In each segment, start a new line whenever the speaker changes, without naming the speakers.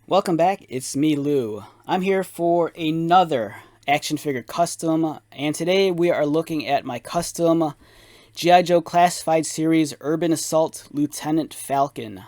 Welcome back, it's me, Lou. I'm here for another action figure custom, and today we are looking at my custom G.I. Joe Classified Series Urban Assault Lieutenant Falcon.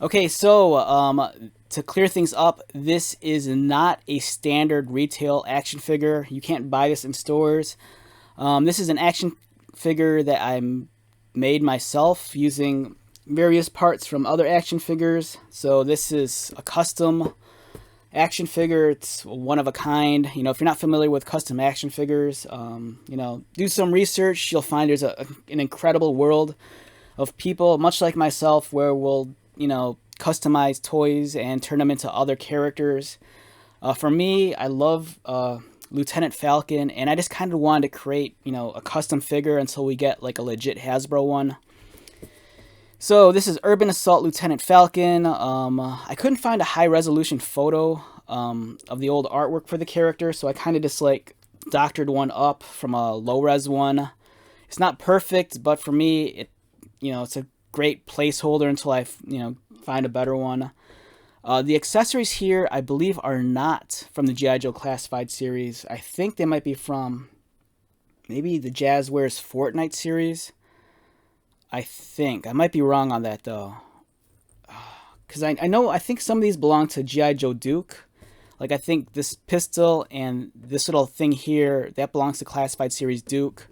Okay, to clear things up, this is not a standard retail action figure. You can't buy this in stores. This is an action figure that I made myself using various parts from other action figures. So this is a custom action figure. It's one of a kind. If you're not familiar with custom action figures, do some research. You'll find there's an incredible world of people, much like myself, where we'll, customize toys and turn them into other characters. For me, I love Lieutenant Falcon, and I just kind of wanted to create, a custom figure until we get like a legit Hasbro one. So this is Urban Assault Lieutenant Falcon. I couldn't find a high resolution photo of the old artwork for the character, so I kind of just like doctored one up from a low res one. It's not perfect, but for me, it's a great placeholder until I find a better one. The accessories here, I believe, are not from the G.I. Joe Classified series. I think they might be from maybe the Jazzwares Fortnite series. I think. I might be wrong on that, though. Because I think some of these belong to G.I. Joe Duke. Like, I think this pistol and this little thing here, that belongs to Classified Series Duke.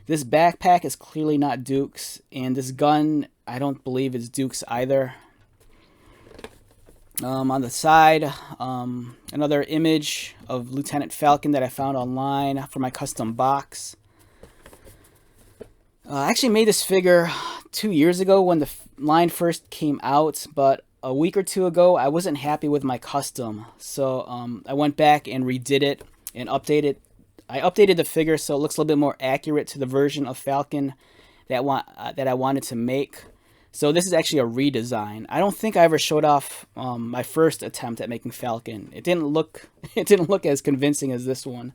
This backpack is clearly not Duke's. And this gun, I don't believe is Duke's either. On the side, another image of Lieutenant Falcon that I found online for my custom box. I actually made this figure 2 years ago when the line first came out, but a week or two ago I wasn't happy with my custom, so I went back and redid it and updated. I updated the figure so it looks a little bit more accurate to the version of Falcon that I wanted to make. So this is actually a redesign. I don't think I ever showed off my first attempt at making Falcon. It didn't look as convincing as this one.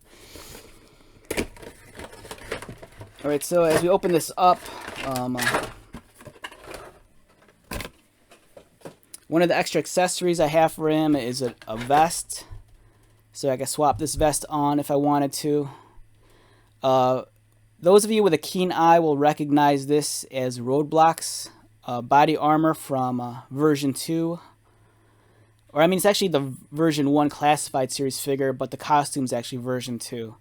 Alright, so as we open this up, one of the extra accessories I have for him is a vest. So I can swap this vest on if I wanted to. Those of you with a keen eye will recognize this as Roadblock's body armor from version 2. Or I mean, it's actually the version 1 Classified Series figure, but the costume's actually version 2.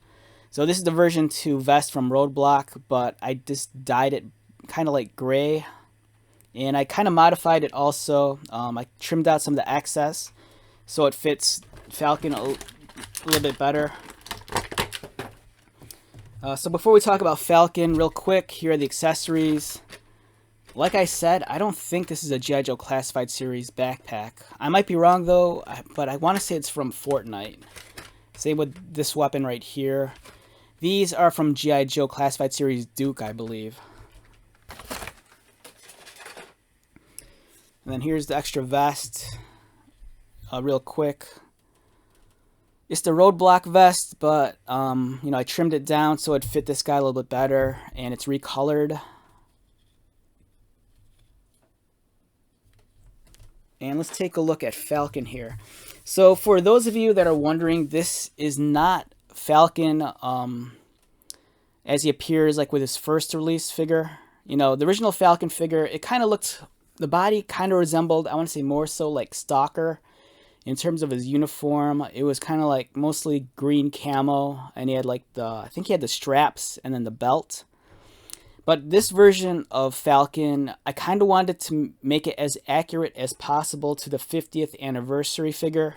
So this is the version 2 vest from Roadblock, but I just dyed it kind of like gray. And I kind of modified it also. I trimmed out some of the excess so it fits Falcon a little bit better. So before we talk about Falcon, real quick, here are the accessories. Like I said, I don't think this is a G.I. Joe Classified Series backpack. I might be wrong though, but I want to say it's from Fortnite. Same with this weapon right here. These are from G.I. Joe Classified Series Duke, I believe. And then here's the extra vest. Real quick. It's the Roadblock vest, but I trimmed it down so it fit this guy a little bit better, and it's recolored. And let's take a look at Falcon here. So for those of you that are wondering, this is not Falcon as he appears like with his first release figure. The original Falcon figure, it kind of looked, the body kind of resembled, I want to say more so like Stalker in terms of his uniform. It was kind of like mostly green camo, and he had like I think he had the straps and then the belt. But this version of Falcon, I kind of wanted to make it as accurate as possible to the 50th anniversary figure.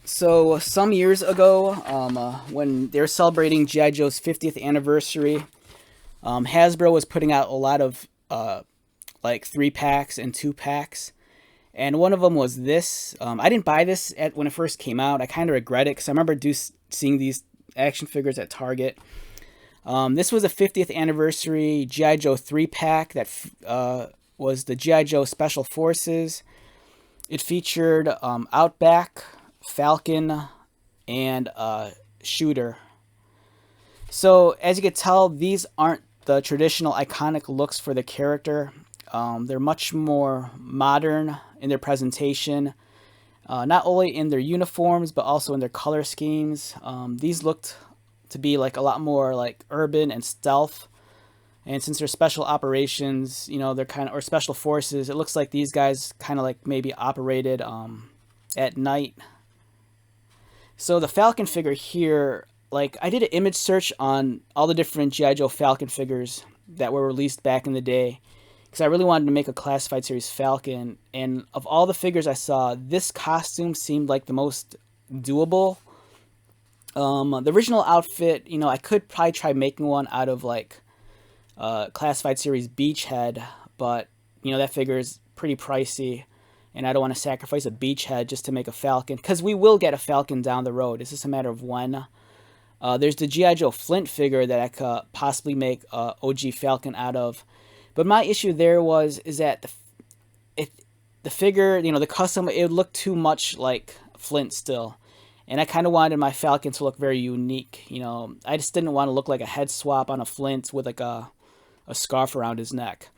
So some years ago, when they were celebrating G.I. Joe's 50th anniversary, Hasbro was putting out a lot of like 3-packs and 2-packs. And one of them was this. I didn't buy this when it first came out. I kind of regret it because I remember seeing these action figures at Target. This was a 50th anniversary G.I. Joe 3-pack that was the G.I. Joe Special Forces. It featured Outback, Falcon, and Shooter. So as you can tell, these aren't the traditional iconic looks for the character. They're much more modern in their presentation, not only in their uniforms but also in their color schemes. These looked to be like a lot more like urban and stealth. And since they're special operations, you know, they're kind of, or special forces, it looks like these guys kind of like maybe operated at night. So the Falcon figure here, like I did an image search on all the different G.I. Joe Falcon figures that were released back in the day, because I really wanted to make a classified series Falcon. And of all the figures I saw, this costume seemed like the most doable. The original outfit, you know, I could probably try making one out of like classified series Beachhead, but you know that figure is pretty pricey, and I don't want to sacrifice a Beachhead just to make a Falcon, because we will get a Falcon down the road. It's just a matter of when. There's the G.I. Joe Flint figure that I could possibly make a OG Falcon out of, but my issue there is that the figure, you know, the custom, it would look too much like Flint still. And I kind of wanted my Falcon to look very unique. You know, I just didn't want to look like a head swap on a Flint with like a scarf around his neck.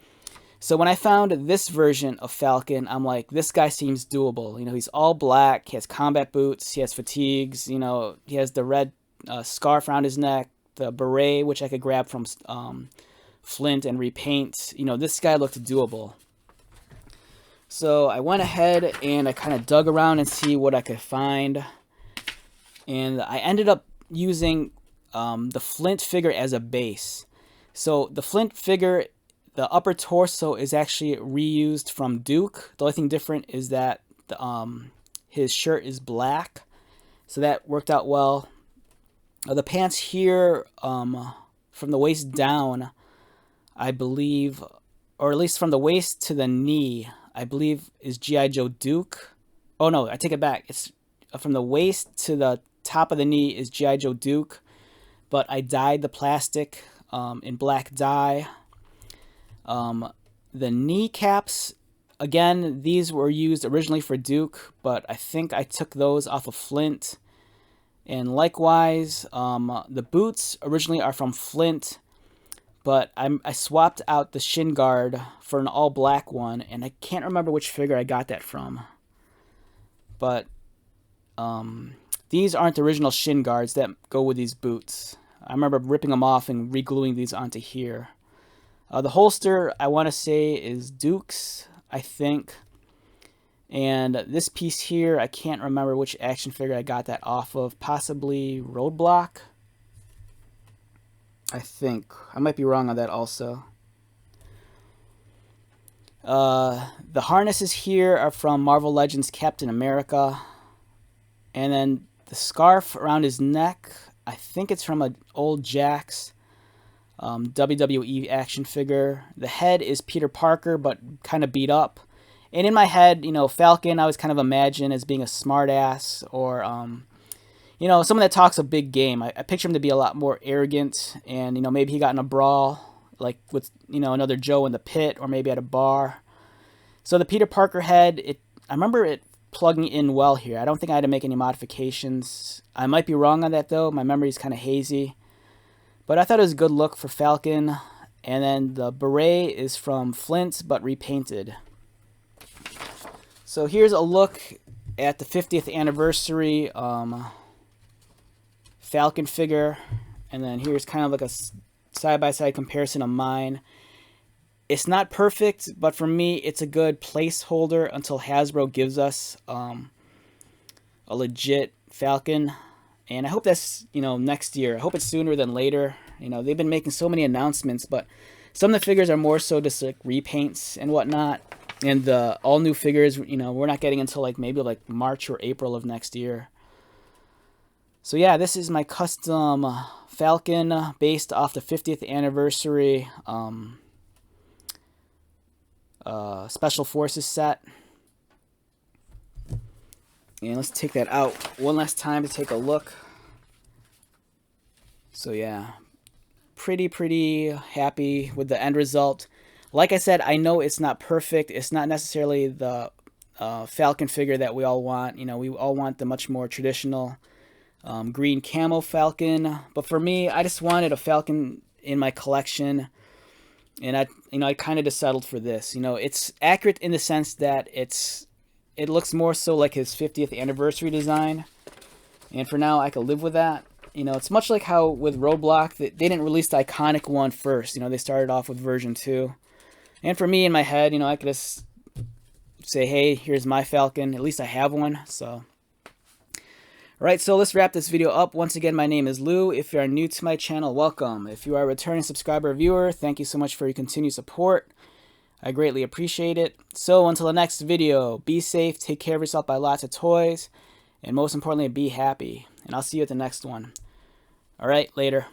So when I found this version of Falcon, I'm like, this guy seems doable. You know, he's all black, he has combat boots, he has fatigues, you know, he has the red scarf around his neck, the beret, which I could grab from Flint and repaint. You know, this guy looked doable. So I went ahead and I kind of dug around and see what I could find. And I ended up using the Flint figure as a base. So the Flint figure, the upper torso is actually reused from Duke. The only thing different is that his shirt is black. So that worked out well. The pants here, from the waist down, I believe, or at least from the waist to the knee, I believe is G.I. Joe Duke. Oh no, I take it back. It's from the waist to the top of the knee is G.I. Joe Duke, but I dyed the plastic in black dye. The kneecaps, again, these were used originally for Duke, but I think I took those off of Flint. And likewise, the boots originally are from Flint, but I swapped out the shin guard for an all black one, and I can't remember which figure I got that from. But these aren't the original shin guards that go with these boots. I remember ripping them off and re-gluing these onto here. The holster, I want to say, is Duke's, I think. And this piece here, I can't remember which action figure I got that off of. Possibly Roadblock, I think. I might be wrong on that also. The harnesses here are from Marvel Legends Captain America. And then the scarf around his neck, I think it's from an old Jax WWE action figure. The head is Peter Parker, but kind of beat up. And in my head, you know, Falcon, I was kind of imagine as being a smartass, or, you know, someone that talks a big game. I picture him to be a lot more arrogant, and, you know, maybe he got in a brawl, like with, you know, another Joe in the pit, or maybe at a bar. So the Peter Parker head, I remember it plugging in well here. I don't think I had to make any modifications. I might be wrong on that, though. My memory is kind of hazy. But I thought it was a good look for Falcon. And then the beret is from Flint, but repainted. So here's a look at the 50th anniversary Falcon figure. And then here's kind of like a side-by-side comparison of mine. It's not perfect, but for me, it's a good placeholder until Hasbro gives us a legit Falcon. And I hope that's, you know, next year. I hope it's sooner than later. You know, they've been making so many announcements, but some of the figures are more so just like repaints and whatnot. And the all new figures, you know, we're not getting until like maybe like March or April of next year. So yeah, this is my custom Falcon based off the 50th anniversary Special Forces set. And let's take that out one last time to take a look. So yeah, pretty happy with the end result. Like I said, I know it's not perfect. It's not necessarily the Falcon figure that we all want. You know, we all want the much more traditional green camo Falcon. But for me, I just wanted a Falcon in my collection and I kind of just settled for this. It's accurate in the sense that it looks more so like his 50th anniversary design, and for now I could live with that. It's much like how with Roadblock that they didn't release the iconic one first. They started off with version 2, and for me in my head, I could just say, hey, here's my Falcon. At least I have one. So alright, so let's wrap this video up. Once again, my name is Lou. If you are new to my channel, welcome. If you are a returning subscriber or viewer, thank you so much for your continued support. I greatly appreciate it. So until the next video, be safe, take care of yourself, buy lots of toys, and most importantly, be happy. And I'll see you at the next one. Alright, later.